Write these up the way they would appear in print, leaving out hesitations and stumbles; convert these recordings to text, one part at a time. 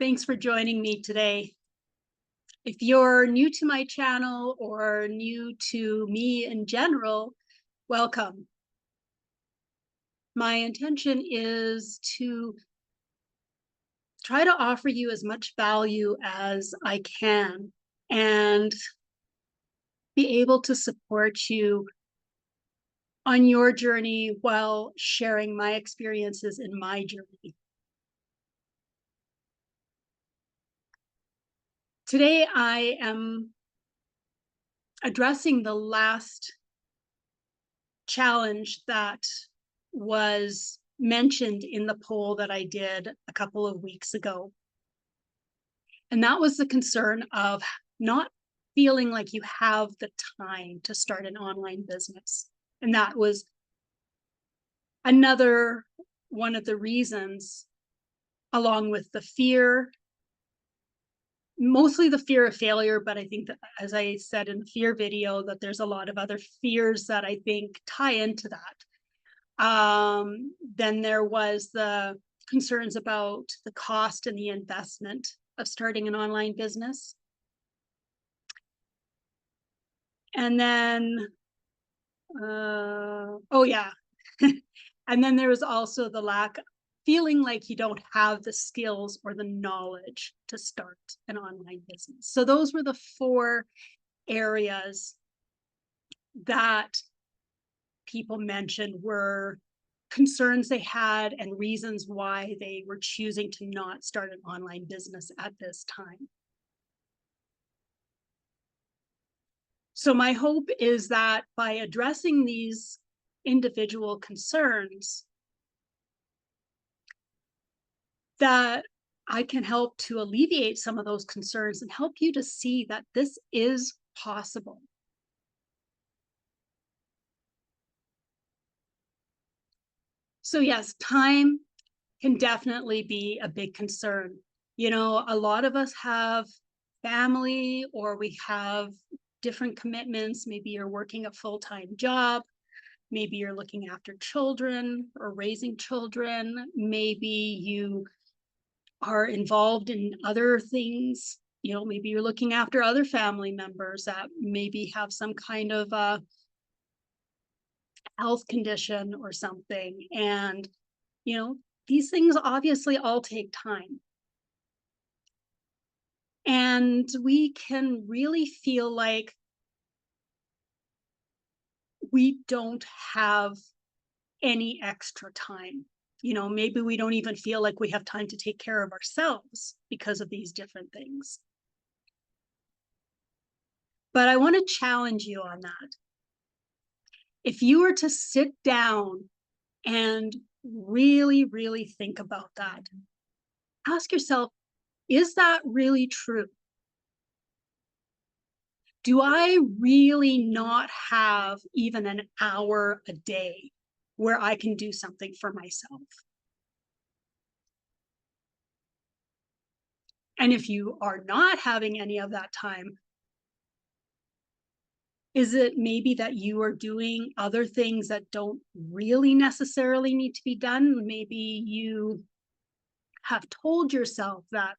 Thanks for joining me today. If you're new to my channel or new to me in general, welcome. My intention is to try to offer you as much value as I can and be able to support you on your journey while sharing my experiences in my journey. Today, I am addressing the last challenge that was mentioned in the poll that I did a couple of weeks ago. And that was the concern of not feeling like you have the time to start an online business. And that was another one of the reasons, along with the fear, mostly the fear of failure. But I think that, as I said in the fear video, that there's a lot of other fears that I think tie into that. Then there was the concerns about the cost and the investment of starting an online business. And then, oh yeah. And then there was also the feeling like you don't have the skills or the knowledge to start an online business. So those were the four areas that people mentioned were concerns they had and reasons why they were choosing to not start an online business at this time. So my hope is that by addressing these individual concerns, that I can help to alleviate some of those concerns and help you to see that this is possible. So yes, time can definitely be a big concern. You know, a lot of us have family or we have different commitments. Maybe you're working a full-time job. Maybe you're looking after children or raising children. Maybe you are involved in other things. You know, maybe you're looking after other family members that maybe have some kind of a health condition or something. And, you know, these things obviously all take time. And we can really feel like we don't have any extra time. You know, maybe we don't even feel like we have time to take care of ourselves because of these different things. But I want to challenge you on that. If you were to sit down and really, really think about that, ask yourself, is that really true? Do I really not have even an hour a day where I can do something for myself? And if you are not having any of that time, is it maybe that you are doing other things that don't really necessarily need to be done? Maybe you have told yourself that,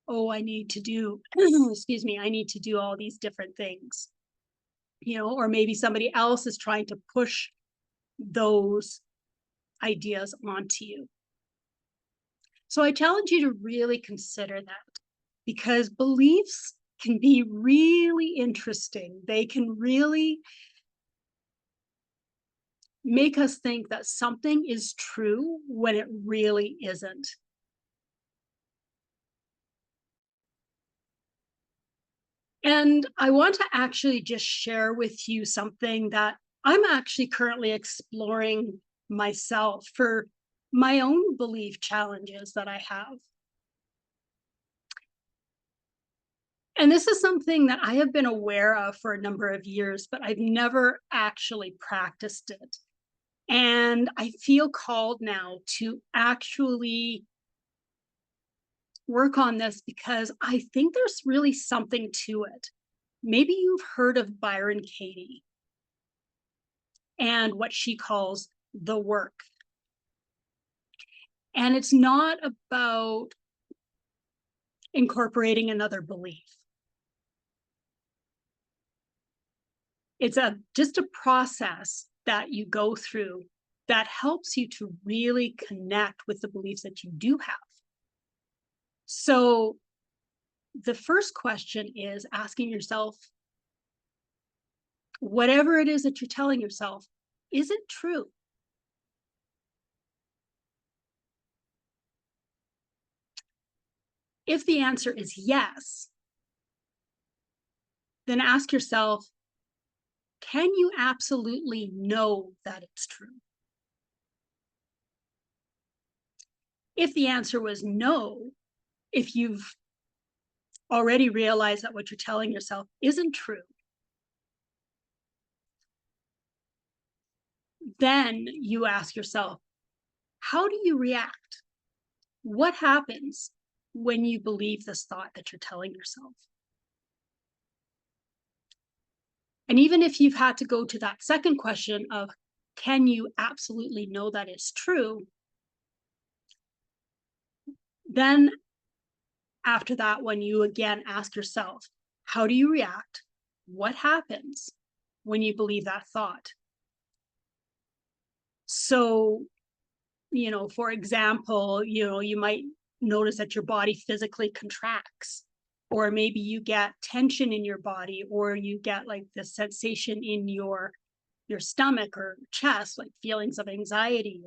oh, I need to do, excuse me, I need to do all these different things, you know, or maybe somebody else is trying to push those ideas onto you. So I challenge you to really consider that, because beliefs can be really interesting. They can really make us think that something is true when it really isn't. And I want to actually just share with you something that I'm actually currently exploring myself for my own belief challenges that I have. And this is something that I have been aware of for a number of years, but I've never actually practiced it. And I feel called now to actually work on this because I think there's really something to it. Maybe you've heard of Byron Katie and what she calls the work. And it's not about incorporating another belief. It's just a process that you go through that helps you to really connect with the beliefs that you do have. So the first question is asking yourself, whatever it is that you're telling yourself, is it true? If the answer is yes, then ask yourself, can you absolutely know that it's true? If the answer was no, if you've already realized that what you're telling yourself isn't true, then you ask yourself, how do you react? What happens when you believe this thought that you're telling yourself? And even if you've had to go to that second question of, can you absolutely know that it's true? Then after that, when you again ask yourself, how do you react? What happens when you believe that thought? So, for example, you might notice that your body physically contracts, or maybe you get tension in your body, or you get like this sensation in your stomach or chest, like feelings of anxiety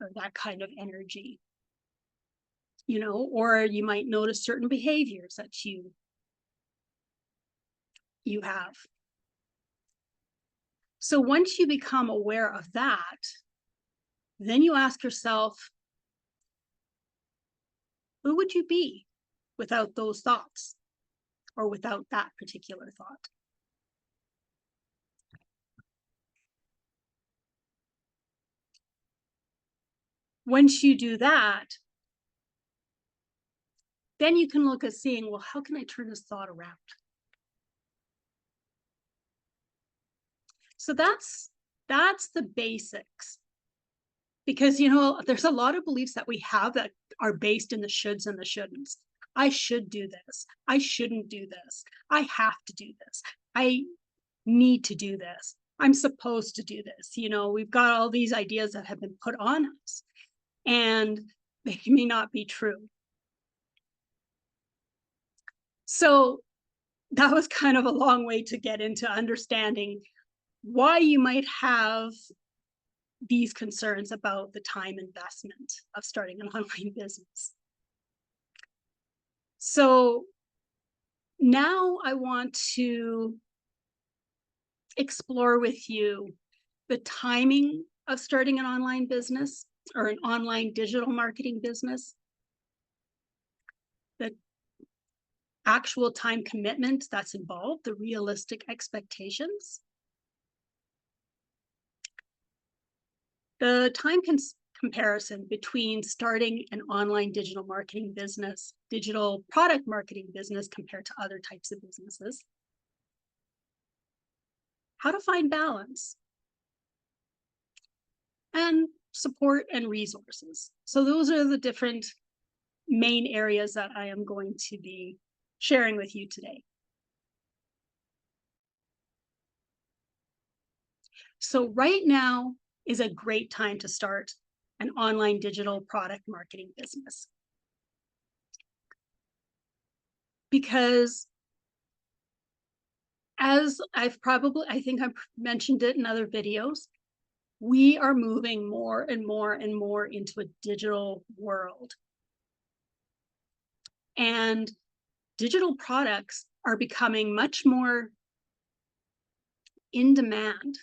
or that kind of energy, or you might notice certain behaviors that you have. So once you become aware of that, then you ask yourself, who would you be without those thoughts or without that particular thought? Once you do that, then you can look at seeing, well, how can I turn this thought around? So that's the basics. Because there's a lot of beliefs that we have that are based in the shoulds and the shouldn'ts. I should do this. I shouldn't do this. I have to do this. I need to do this. I'm supposed to do this. We've got all these ideas that have been put on us, and they may not be true. So that was kind of a long way to get into understanding why you might have these concerns about the time investment of starting an online business. So now I want to explore with you the timing of starting an online business or an online digital marketing business, the actual time commitment that's involved, the realistic expectations, the time comparison between starting an online digital marketing business, digital product marketing business compared to other types of businesses, how to find balance, and support and resources. So those are the different main areas that I am going to be sharing with you today. So right now is a great time to start an online digital product marketing business. Because as I think I've mentioned it in other videos, we are moving more and more and more into a digital world. And digital products are becoming much more in demand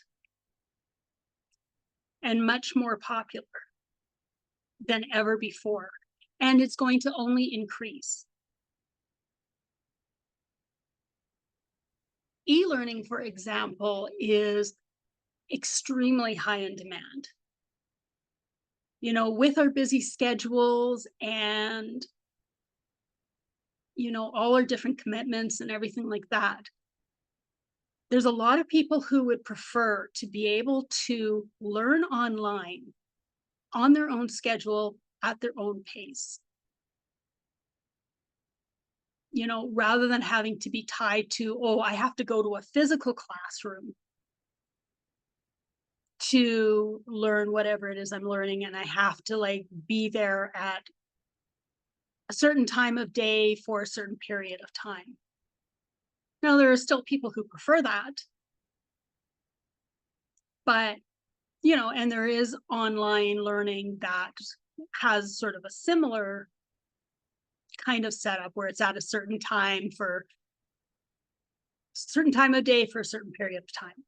and much more popular than ever before. And it's going to only increase. E-learning, for example, is extremely high in demand. With our busy schedules and, all our different commitments and everything like that, there's a lot of people who would prefer to be able to learn online on their own schedule at their own pace. rather than having to be tied to, oh, I have to go to a physical classroom to learn whatever it is I'm learning, and I have to like be there at a certain time of day for a certain period of time. Now, there are still people who prefer that, but and there is online learning that has sort of a similar kind of setup where it's at a certain time for a certain time of day for a certain period of time.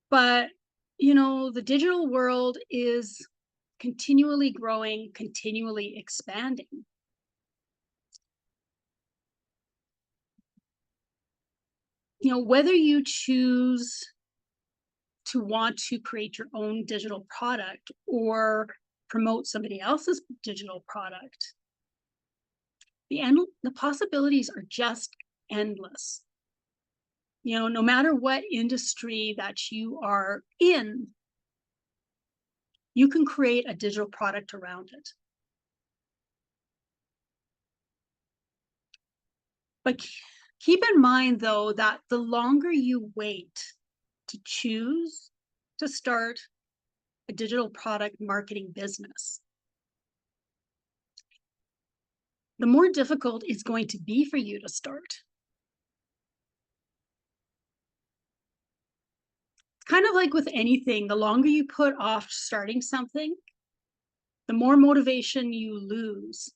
But, the digital world is continually growing, continually expanding. Whether you choose to want to create your own digital product or promote somebody else's digital product, the possibilities are just endless. No matter what industry that you are in, you can create a digital product around it. But keep in mind, though, that the longer you wait to choose to start a digital product marketing business, the more difficult it's going to be for you to start. Kind of like with anything, the longer you put off starting something, the more motivation you lose,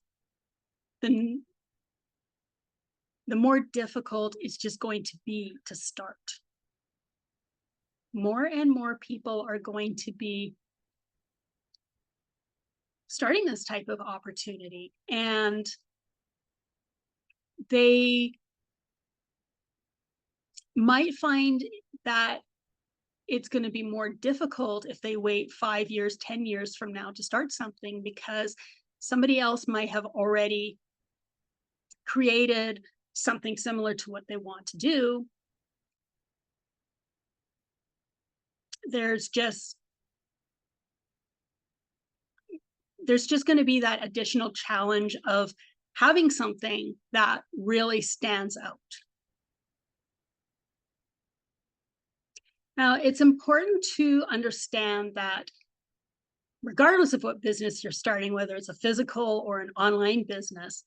the, the more difficult it's just going to be to start. More and more people are going to be starting this type of opportunity, and they might find that it's going to be more difficult if they wait 5 years, 10 years from now to start something, because somebody else might have already created something similar to what they want to do. There's just going to be that additional challenge of having something that really stands out. Now, it's important to understand that regardless of what business you're starting, whether it's a physical or an online business,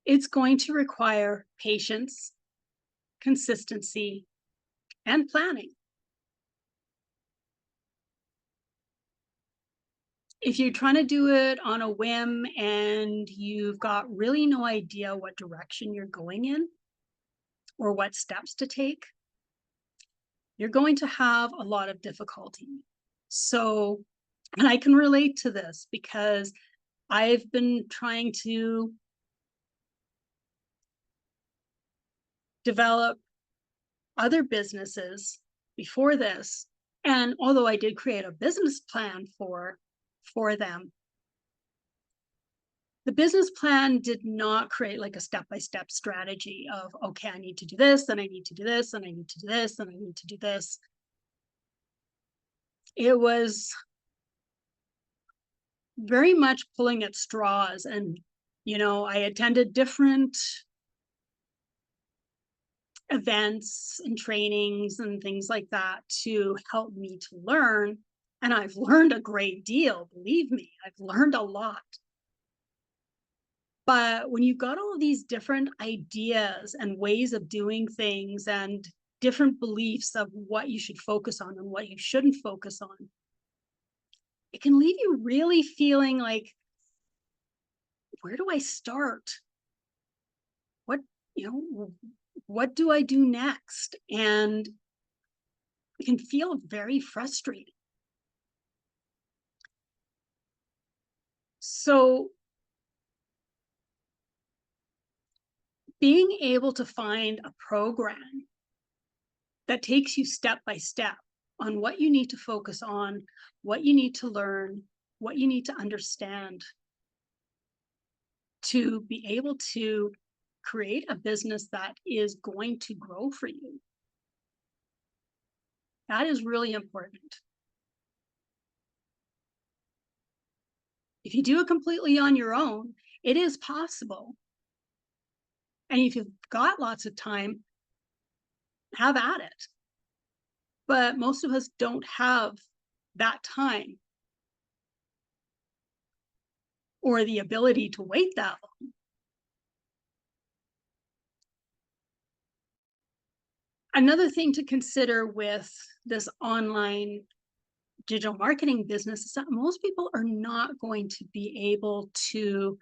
it's going to require patience, consistency, and planning. If you're trying to do it on a whim and you've got really no idea what direction you're going in or what steps to take, you're going to have a lot of difficulty. So, and I can relate to this because I've been trying to develop other businesses before this. And although I did create a business plan for them, the business plan did not create like a step-by-step strategy of, okay, I need to do this, and I need to do this, and I need to do this, and I need to do this. It was very much pulling at straws. And, I attended different events and trainings and things like that to help me to learn. And I've learned a great deal, believe me, I've learned a lot. But when you've got all these different ideas and ways of doing things and different beliefs of what you should focus on and what you shouldn't focus on, it can leave you really feeling like, where do I start? What, what do I do next? And it can feel very frustrating. So being able to find a program that takes you step by step on what you need to focus on, what you need to learn, what you need to understand to be able to create a business that is going to grow for you. That is really important. If you do it completely on your own, it is possible. And if you've got lots of time, have at it. But most of us don't have that time or the ability to wait that long. Another thing to consider with this online digital marketing business is that most people are not going to be able to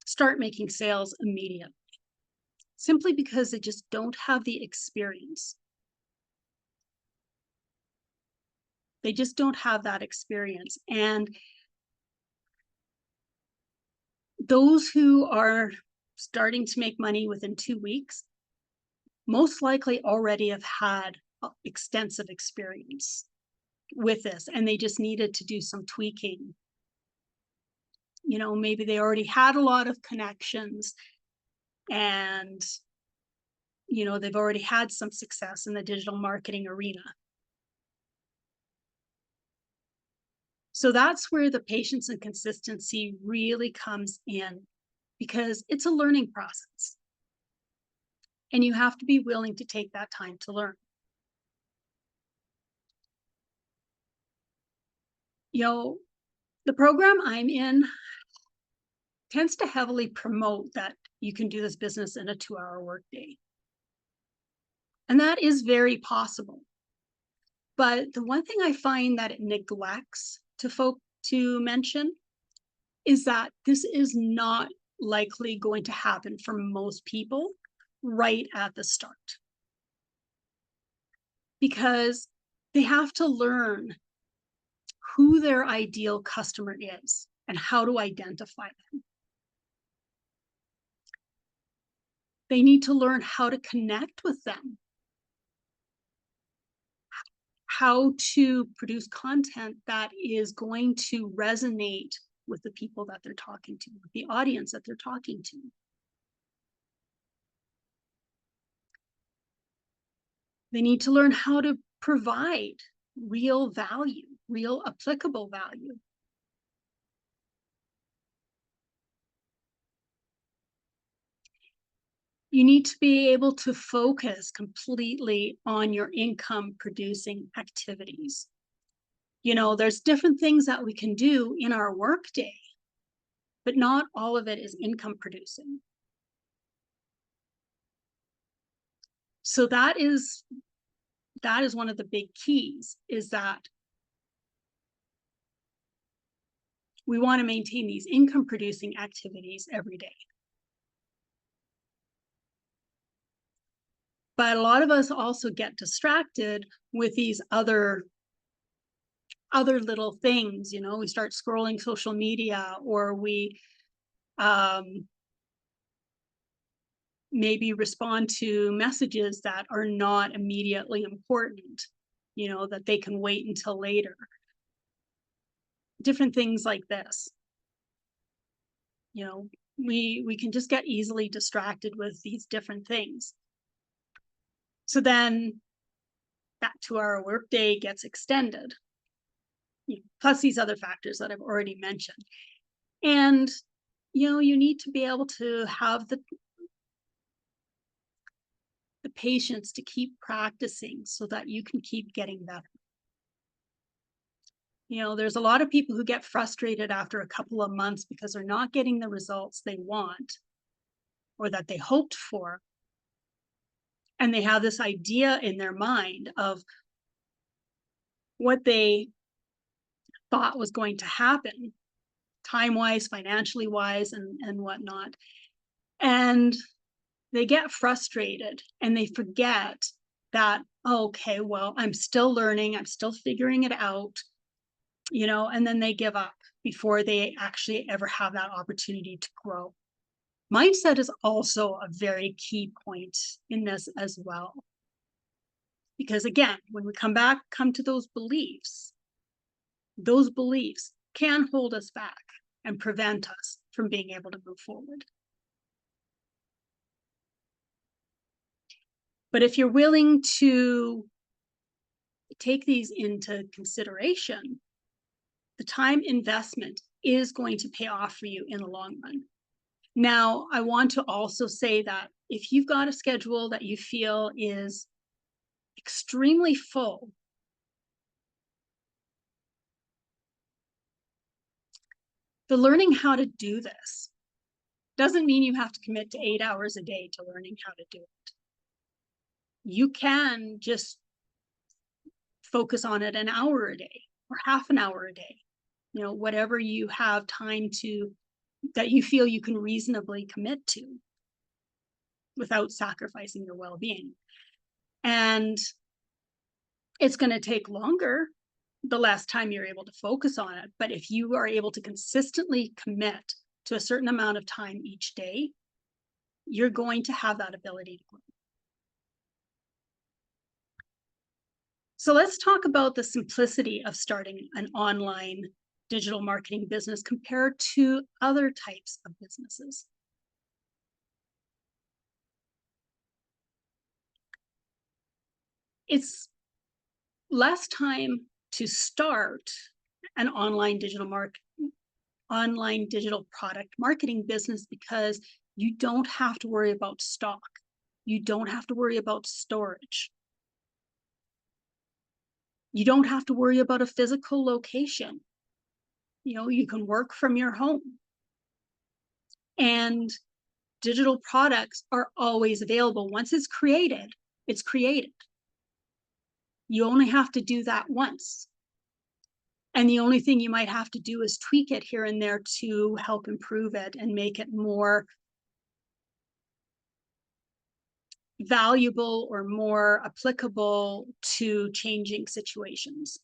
start making sales immediately, simply because they just don't have the experience. They just don't have that experience. And those who are starting to make money within 2 weeks most likely already have had extensive experience with this, and they just needed to do some tweaking. Maybe they already had a lot of connections, and they've already had some success in the digital marketing arena. So that's where the patience and consistency really comes in, because it's a learning process. And you have to be willing to take that time to learn. The program I'm in tends to heavily promote that you can do this business in a 2-hour workday. And that is very possible. But the one thing I find that it neglects to mention is that this is not likely going to happen for most people right at the start, because they have to learn who their ideal customer is and how to identify them. They need to learn how to connect with them, how to produce content that is going to resonate with the people that they're talking to, with the audience that they're talking to. They need to learn how to provide real value, real applicable value. You need to be able to focus completely on your income producing activities. There's different things that we can do in our workday, but not all of it is income producing. So that is one of the big keys, is that we want to maintain these income producing activities every day. But a lot of us also get distracted with these other little things. We start scrolling social media, or we maybe respond to messages that are not immediately important, that they can wait until later. Different things like this. We can just get easily distracted with these different things. So then that 2-hour workday gets extended, plus these other factors that I've already mentioned. And, you need to be able to have the patience to keep practicing so that you can keep getting better. There's a lot of people who get frustrated after a couple of months because they're not getting the results they want or that they hoped for. And they have this idea in their mind of what they thought was going to happen, time-wise, financially wise, and whatnot. And they get frustrated and they forget that, okay, well, I'm still learning, I'm still figuring it out, and then they give up before they actually ever have that opportunity to grow. Mindset is also a very key point in this as well. Because again, when we come to those beliefs can hold us back and prevent us from being able to move forward. But if you're willing to take these into consideration, The time investment is going to pay off for you in the long run. Now, I want to also say that if you've got a schedule that you feel is extremely full, the learning how to do this doesn't mean you have to commit to 8 hours a day to learning how to do it. You can just focus on it an hour a day or half an hour a day, whatever you have time to, that you feel you can reasonably commit to without sacrificing your well-being. And it's going to take longer the less time you're able to focus on it. But if you are able to consistently commit to a certain amount of time each day, you're going to have that ability to grow. So let's talk about the simplicity of starting an online digital marketing business compared to other types of businesses. It's less time to start an online digital product marketing business because you don't have to worry about stock. You don't have to worry about storage. You don't have to worry about a physical location. You can work from your home. And digital products are always available. Once it's created, it's created. You only have to do that once. And the only thing you might have to do is tweak it here and there to help improve it and make it more valuable or more applicable to changing situations.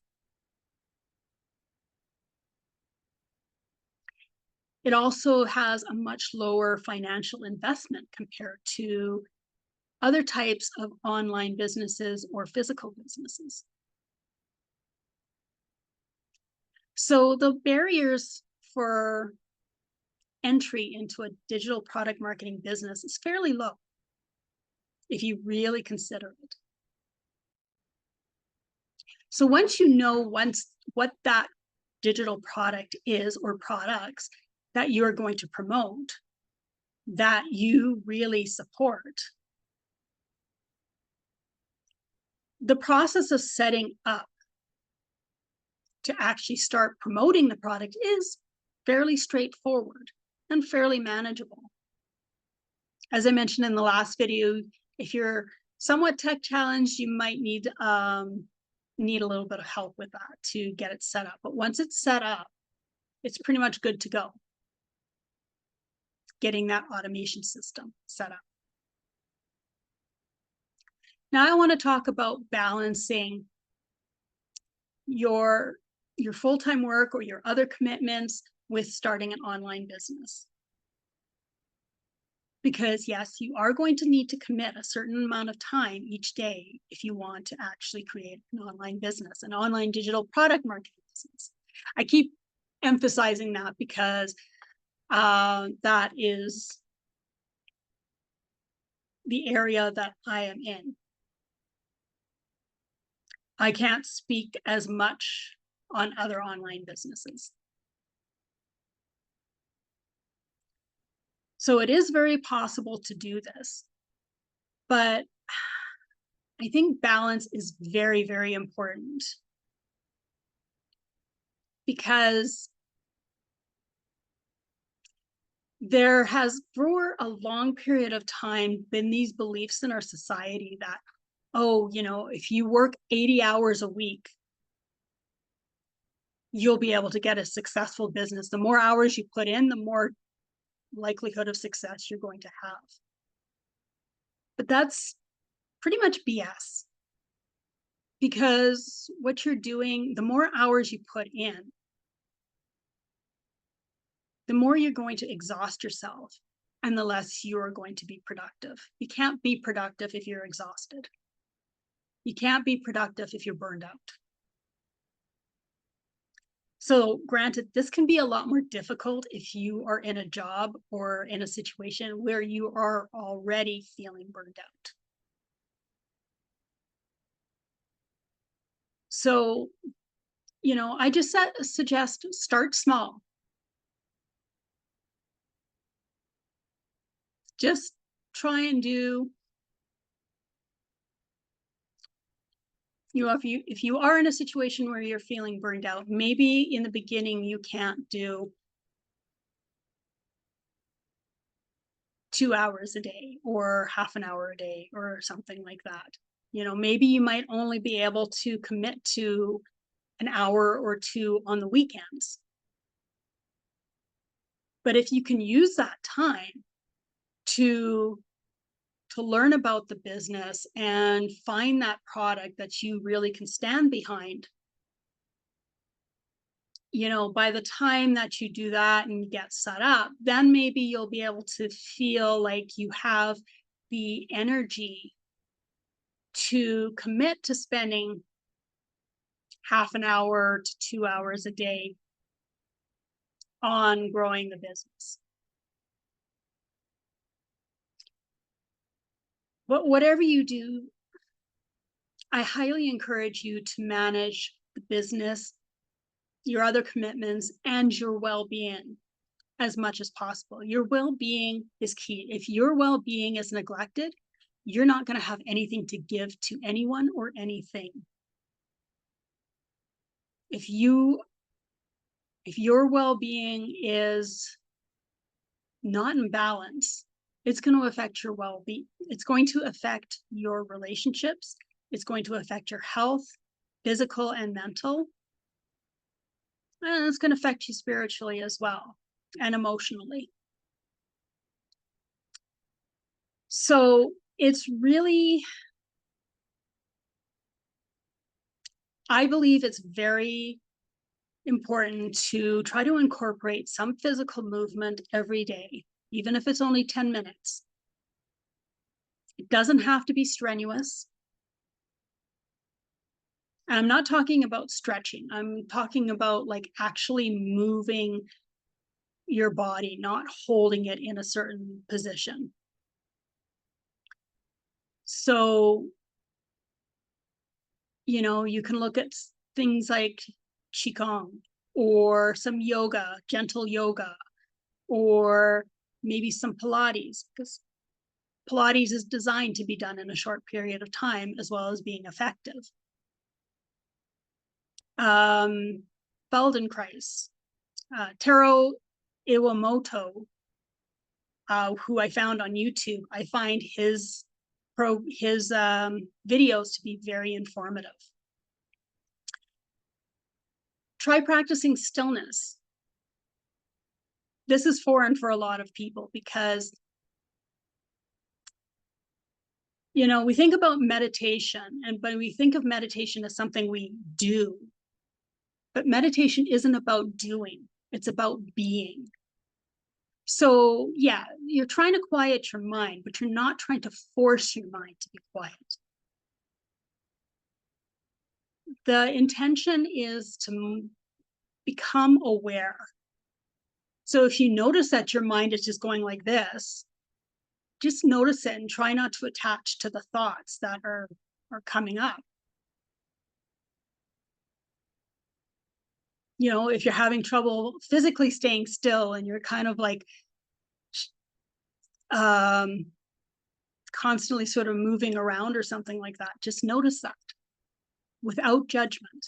It also has a much lower financial investment compared to other types of online businesses or physical businesses. So the barriers for entry into a digital product marketing business is fairly low if you really consider it. So once you know what that digital product is or products that you're going to promote, that you really support, the process of setting up to actually start promoting the product is fairly straightforward and fairly manageable. As I mentioned in the last video, if you're somewhat tech challenged, you might need a little bit of help with that to get it set up. But once it's set up, it's pretty much good to go. Getting that automation system set up. Now I want to talk about balancing your full-time work or your other commitments with starting an online business. Because yes, you are going to need to commit a certain amount of time each day if you want to actually create an online business, an online digital product marketing business. I keep emphasizing that because that is the area that I am in. I can't speak as much on other online businesses. So it is very possible to do this, but I think balance is very, very important because there has, for a long period of time, been these beliefs in our society that, oh, if you work 80 hours a week, you'll be able to get a successful business. The more hours you put in, the more likelihood of success you're going to have. But that's pretty much BS. Because what you're doing, the more hours you put in, the more you're going to exhaust yourself and the less you're going to be productive. You can't be productive if you're exhausted. You can't be productive if you're burned out. So granted, this can be a lot more difficult if you are in a job or in a situation where you are already feeling burned out. So I just suggest start small. Just try and do, if you are in a situation where you're feeling burned out, maybe in the beginning you can't do 2 hours a day or half an hour a day or something like that. Maybe you might only be able to commit to an hour or two on the weekends. But if you can use that time to learn about the business and find that product that you really can stand behind, by the time that you do that and get set up, then maybe you'll be able to feel like you have the energy to commit to spending half an hour to 2 hours a day on growing the business. But whatever you do, I highly encourage you to manage the business, your other commitments, and your well-being as much as possible. Your well-being is key. If your well-being is neglected, you're not going to have anything to give to anyone or anything. If your well-being is not in balance, it's going to affect your well-being. It's going to affect your relationships. It's going to affect your health, physical and mental. And it's going to affect you spiritually as well and emotionally. So it's really, I believe it's very important to try to incorporate some physical movement every day, even if it's only 10 minutes. It doesn't have to be strenuous. And I'm not talking about stretching. I'm talking about like actually moving your body, not holding it in a certain position. So, you can look at things like Qigong or some yoga, gentle yoga, or maybe some Pilates, because Pilates is designed to be done in a short period of time as well as being effective. Feldenkrais, Taro Iwamoto, who I found on YouTube. I find his videos to be very informative. Try practicing stillness. This is foreign for a lot of people because, we think about meditation, but we think of meditation as something we do. But meditation isn't about doing, it's about being. So, yeah, you're trying to quiet your mind, but you're not trying to force your mind to be quiet. The intention is to become aware. So if you notice that your mind is just going like this, just notice it and try not to attach to the thoughts that are coming up. If you're having trouble physically staying still and you're kind of like constantly sort of moving around or something like that, just notice that without judgment.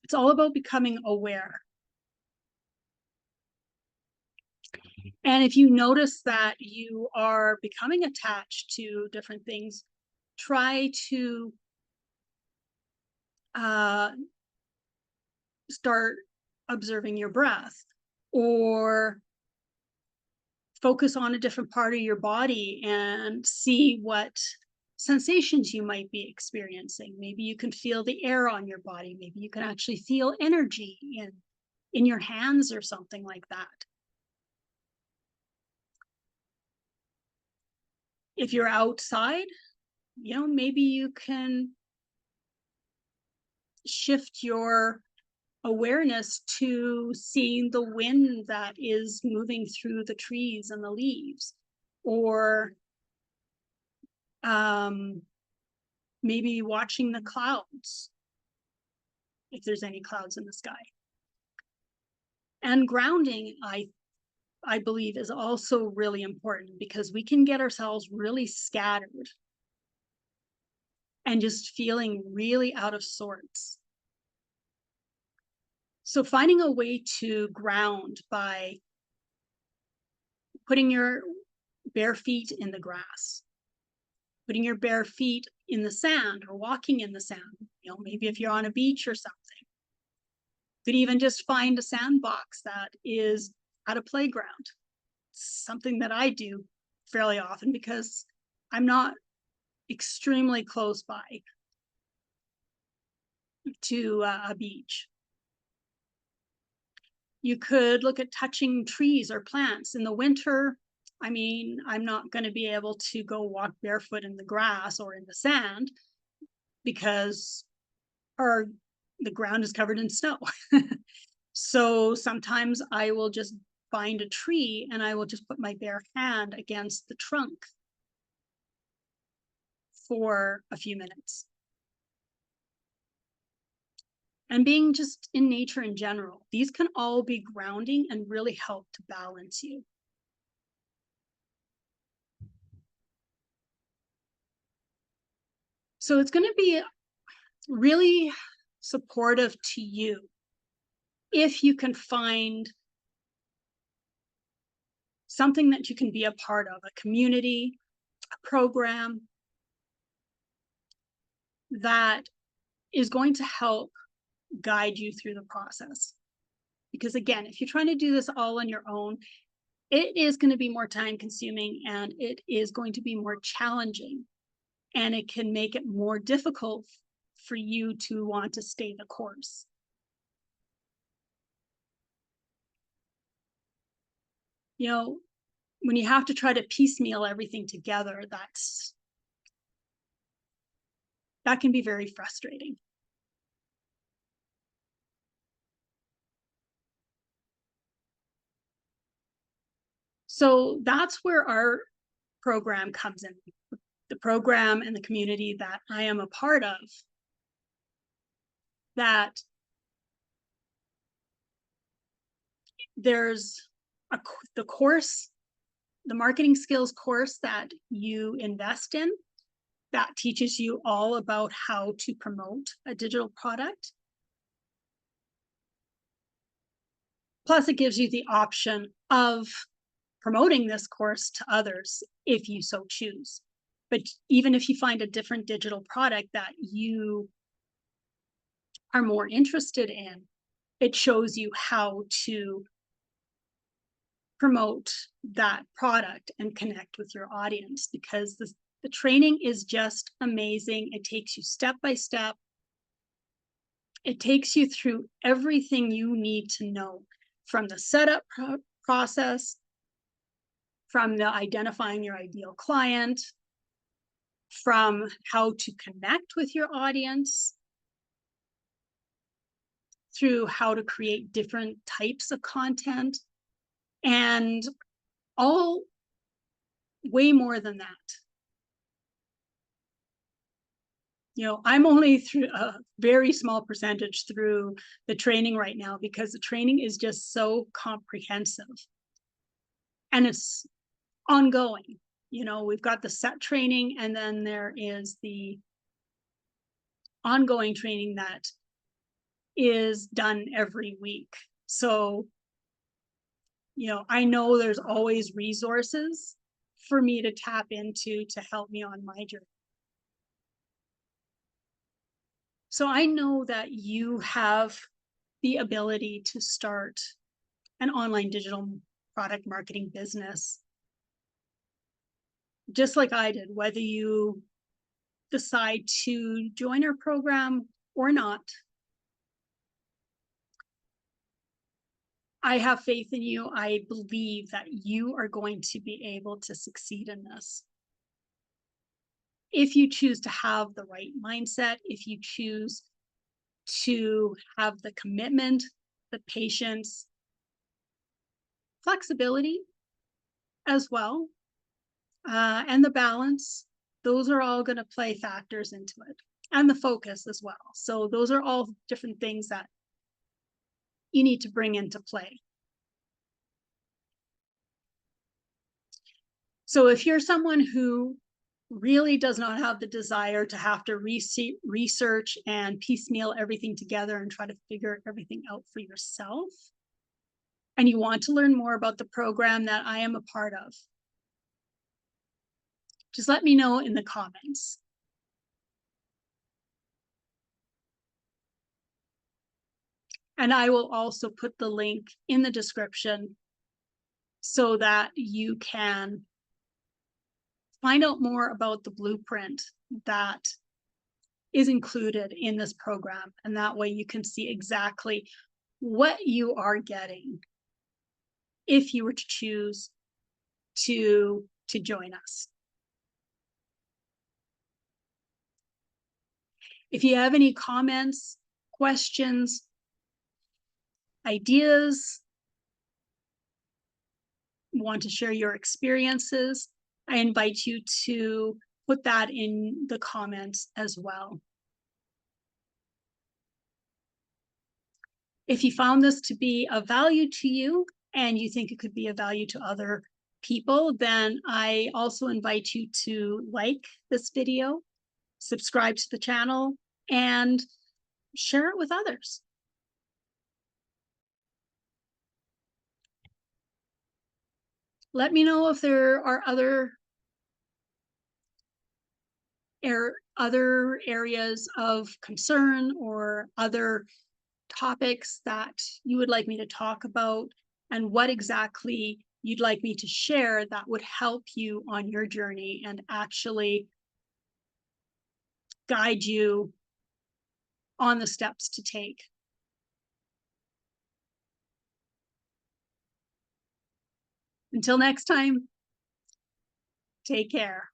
It's all about becoming aware. And if you notice that you are becoming attached to different things, try to start observing your breath or focus on a different part of your body and see what sensations you might be experiencing. Maybe you can feel the air on your body. Maybe you can actually feel energy in your hands or something like that. If you're outside, maybe you can shift your awareness to seeing the wind that is moving through the trees and the leaves, or maybe watching the clouds. if there's any clouds in the sky. And grounding, I believe, is also really important because we can get ourselves really scattered and just feeling really out of sorts. So finding a way to ground by putting your bare feet in the grass, putting your bare feet in the sand or walking in the sand, maybe if you're on a beach or something. You could even just find a sandbox that is at a playground. It's something that I do fairly often because I'm not extremely close by to a beach. You could look at touching trees or plants. In the winter, I'm not going to be able to go walk barefoot in the grass or in the sand because the ground is covered in snow. So sometimes I will just find a tree and I will just put my bare hand against the trunk for a few minutes. And being just in nature in general, these can all be grounding and really help to balance you. So it's going to be really supportive to you if you can find something that you can be a part of, a community, a program that is going to help guide you through the process. Because again, if you're trying to do this all on your own, it is going to be more time consuming and it is going to be more challenging. And it can make it more difficult for you to want to stay the course. When you have to try to piecemeal everything together, that can be very frustrating. So that's where our program comes in. The program and the community that I am a part of, that there's the course, the marketing skills course that you invest in that teaches you all about how to promote a digital product. Plus, it gives you the option of promoting this course to others if you so choose. But even if you find a different digital product that you are more interested in, it shows you how to promote that product and connect with your audience, because the training is just amazing. It takes you step by step. It takes you through everything you need to know, from the setup process, from the identifying your ideal client, from how to connect with your audience, through how to create different types of content, and all way more than that. I'm only through a very small percentage through the training right now because the training is just so comprehensive and it's ongoing. We've got the set training and then there is the ongoing training that is done every week. So, I know there's always resources for me to tap into to help me on my journey. So I know that you have the ability to start an online digital product marketing business, just like I did, whether you decide to join our program or not. I have faith in you. I believe that you are going to be able to succeed in this. If you choose to have the right mindset, if you choose to have the commitment, the patience, flexibility as well, and the balance, those are all going to play factors into it. and the focus as well. So those are all different things that you need to bring into play. So if you're someone who really does not have the desire to have to research and piecemeal everything together and try to figure everything out for yourself, and you want to learn more about the program that I am a part of, just let me know in the comments. And I will also put the link in the description so that you can find out more about the blueprint that is included in this program. And that way you can see exactly what you are getting if you were to choose to join us. If you have any comments, questions, ideas, want to share your experiences, I invite you to put that in the comments as well. If you found this to be of value to you and you think it could be of value to other people, then I also invite you to like this video, subscribe to the channel, and share it with others. Let me know if there are other areas of concern or other topics that you would like me to talk about, and what exactly you'd like me to share that would help you on your journey and actually guide you on the steps to take. Until next time, take care.